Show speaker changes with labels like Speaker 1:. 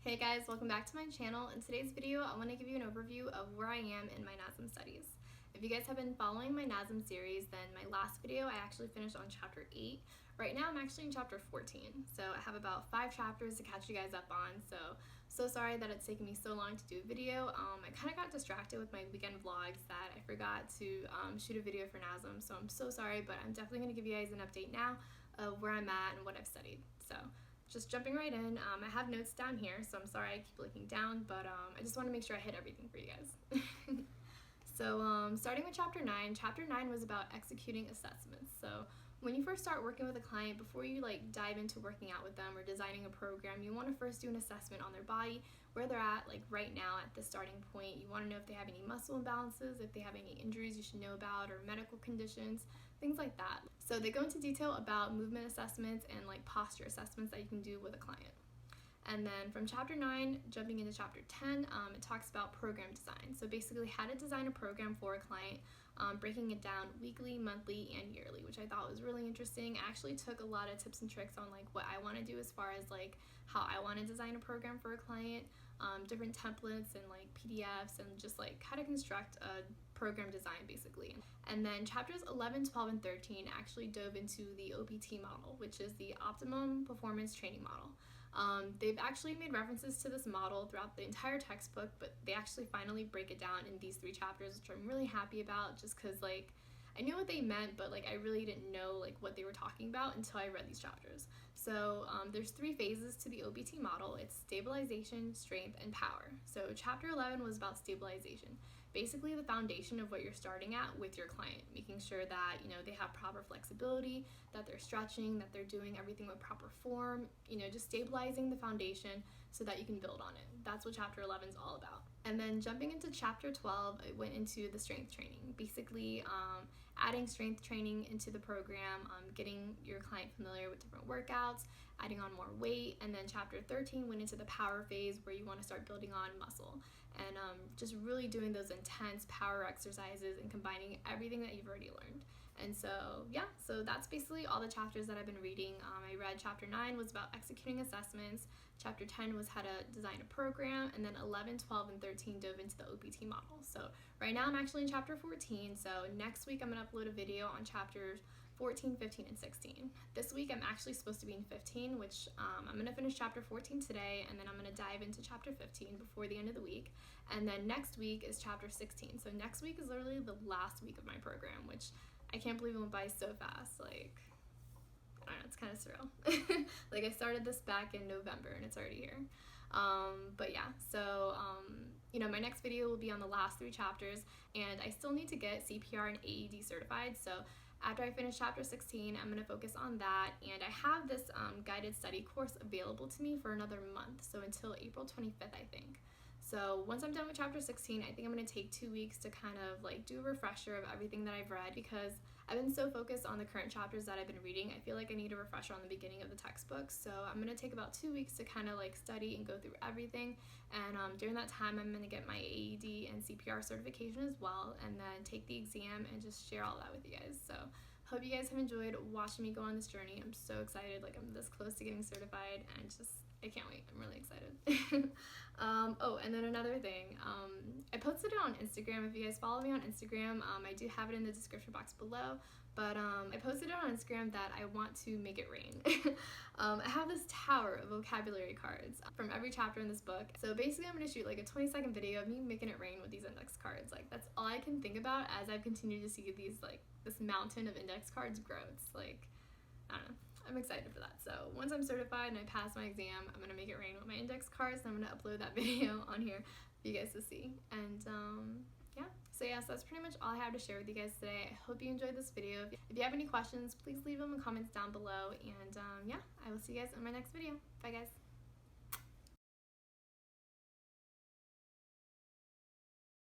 Speaker 1: Hey guys, welcome back to my channel. In today's video, I want to give you an overview of where I am in my NASM studies. If you guys have been following my NASM series, then my last video I actually finished on chapter 8. Right now I'm actually in chapter 14, so I have about 5 chapters to catch you guys up on, so sorry that it's taken me so long to do a video. I kind of got distracted with my weekend vlogs that I forgot to shoot a video for NASM, so I'm so sorry, but I'm definitely going to give you guys an update now of where I'm at and what I've studied. So just jumping right in, I have notes down here, so I'm sorry I keep looking down, but I just want to make sure I hit everything for you guys. So starting with chapter 9, chapter 9 was about executing assessments. So when you first start working with a client, before you dive into working out with them or designing a program, you want to first do an assessment on their body, where they're at right now at the starting point. You want to know if they have any muscle imbalances, if they have any injuries you should know about, or medical conditions, things like that. So they go into detail about movement assessments and posture assessments that you can do with a client. And then from chapter 9, jumping into chapter 10, it talks about program design. So basically how to design a program for a client, breaking it down weekly, monthly, and yearly, which I thought was really interesting. I actually took a lot of tips and tricks on what I want to do as far as how I want to design a program for a client, different templates and PDFs, and just how to construct a program design basically. And then chapters 11, 12, and 13 actually dove into the OPT model, which is the Optimum Performance Training Model. They've actually made references to this model throughout the entire textbook, but they actually finally break it down in these 3 chapters, which I'm really happy about, just because I knew what they meant, but I really didn't know what they were talking about until I read these chapters. So there's 3 phases to the OPT model. It's stabilization, strength, and power. So chapter 11 was about stabilization, basically the foundation of what you're starting at with your client, making sure that they have proper flexibility, that they're stretching, that they're doing everything with proper form, just stabilizing the foundation so that you can build on it. That's what chapter 11 is all about. And then jumping into chapter 12, it went into the strength training, basically adding strength training into the program, getting your client familiar with different workouts, adding on more weight. And then chapter 13 went into the power phase, where you want to start building on muscle and just really doing those intense power exercises and combining everything that you've already learned. And so yeah, so that's basically all the chapters that I've been reading. I read chapter 9 was about executing assessments, chapter 10 was how to design a program, and then 11, 12, and 13 dove into the OPT model. So right now I'm actually in chapter 14, so next week I'm going to upload a video on chapters 14, 15, and 16. This week I'm actually supposed to be in 15, which I'm going to finish chapter 14 today, and then I'm going to dive into chapter 15 before the end of the week. And then next week is chapter 16. So next week is literally the last week of my program, which I can't believe it went by so fast. I don't know, it's kind of surreal. I started this back in November and it's already here. But yeah, so my next video will be on the last 3 chapters, and I still need to get CPR and AED certified. So after I finish chapter 16, I'm going to focus on that, and I have this guided study course available to me for another month, so until April 25th, I think. So once I'm done with chapter 16, I think I'm going to take 2 weeks to kind of do a refresher of everything that I've read, because I've been so focused on the current chapters that I've been reading. I feel like I need a refresher on the beginning of the textbook. So I'm going to take about 2 weeks to kind of study and go through everything. And during that time, I'm going to get my AED and CPR certification as well, and then take the exam and just share all that with you guys. So hope you guys have enjoyed watching me go on this journey. I'm so excited. I'm this close to getting certified, and I can't wait. I'm really excited. Oh, and then another thing, I posted it on Instagram. If you guys follow me on Instagram, I do have it in the description box below, but I posted it on Instagram that I want to make it rain. I have this tower of vocabulary cards from every chapter in this book. So basically I'm going to shoot a 20-second video of me making it rain with these index cards. That's all I can think about as I've continued to see these this mountain of index cards grow. It's I don't know. I'm excited for that. So once I'm certified and I pass my exam, I'm going to make it rain with my index cards, and I'm going to upload that video on here for you guys to see. And yeah, so that's pretty much all I have to share with you guys today. I hope you enjoyed this video. If you have any questions, please leave them in the comments down below, and yeah, I will see you guys in my next video. Bye guys.